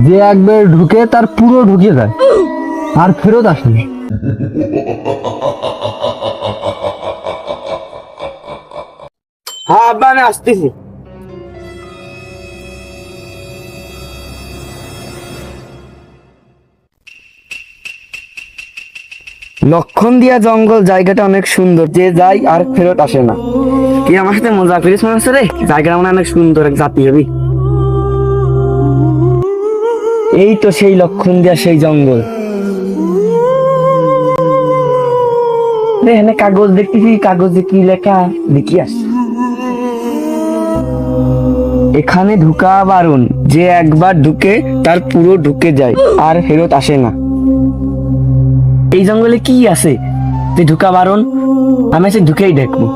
যে একবার ঢুকে তার পুরো ঢুকে যায় আর ফেরত আসে না। হ্যাঁ আব্বা আমি আসতেছি। লক্ষণদিয়া জঙ্গল জায়গাটা অনেক সুন্দর, যে যায় আর ফেরত আসে না। কি আমার সাথে মজা করিস মনে হচ্ছে রে? জায়গাটা মানে অনেক সুন্দর, এক জাতি হবি। এই তো সেই লক্ষণদিয়া সেই জঙ্গল রে। এখানে কাগজ দেখতেছি, কাগজে কি লেখা দেখি আস। এখানে ঢুকা বারণ, যে একবার ঢুকে তার পুরো ঢুকে যায় আর ফেরত আসে না। এই জঙ্গলে কি আছে তুই ঢুকা বারণ? আমি সে ঢুকেই দেখবো।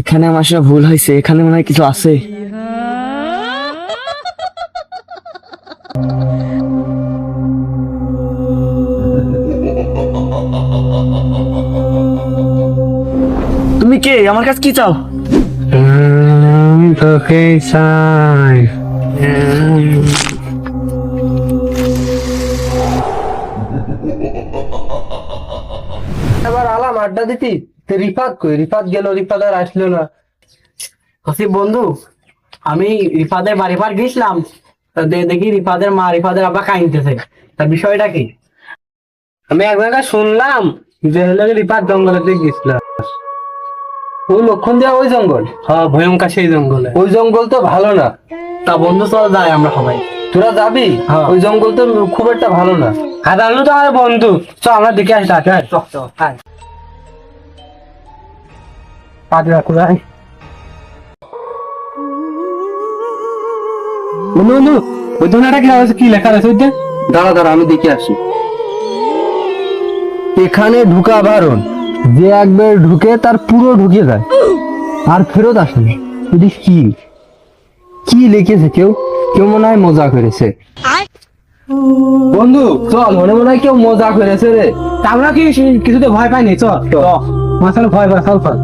এখানে আমার সব ভুল হয়েছে, এখানে মনে হয় কিছু আছে। তুমি কে? আমার কাছে কি চাও? তোকে চাই। এবার আলাম আড্ডা দিতি। রিফাত কই? রিফাত গেল, রিফাত আর আসলো না। হাসি বন্ধু, আমি রিফাদের বাড়ি পার গেছিলাম, দেখি রিফাদের মা রিফাদের আব্বা কাইনতেছে। তার বিষয়টা কি? আমি এক জায়গায় শুনলাম যে হলো রিফাত জঙ্গলের দিকে গেছিল। ওই লক্ষণ দেওয়া ওই জঙ্গল? হ্যাঁ ভয়ঙ্কর সেই জঙ্গলে। ওই জঙ্গল তো ভালো না। তা বন্ধু চল যাই আমরা সবাই। তোরা যাবি? হ্যাঁ। ওই জঙ্গল তো খুব একটা ভালো না। হ্যাঁ জানলো তো আমার বন্ধু, চ আমরা দেখে আসি তাকে। ওই ধরনের কি লেখা আছে? দাঁড়া দাঁড়া আমি দেখে আসি। এখানে ঢুকা বারণ, যে একবার ঢুকে তার পুরো ঢুকে যায় আর ফেরত আসে না। এটি কি কি লিখেছে? কেউ কেউ মনে হয় মজা করেছে। বন্ধু চল, মনে হয় কেউ মজা করেছে রে। আমরা কি কিছুতে ভয় পাইনি? চল মাসাল ভয় পাই চল চল।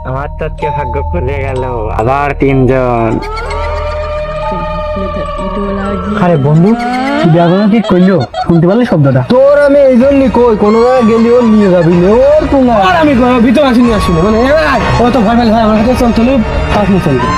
আমার তো কে ভাগ্য খুলে গেল, আবার তিনজন। আরে বন্ধু তুই ব্যাগনা ঠিক করলো, শুনতে পারলি শব্দটা? তোর আমি এই জন্যই কই, কোনো জায়গায় গেলি ওর নিয়ে যাবি না। ওর কোনো আর আমি ভিতরে আসিনি মানে ও তো ভয় পেলে ভাই আমার কাছে চল চলুন, পাঁচ মিনিট চলবে।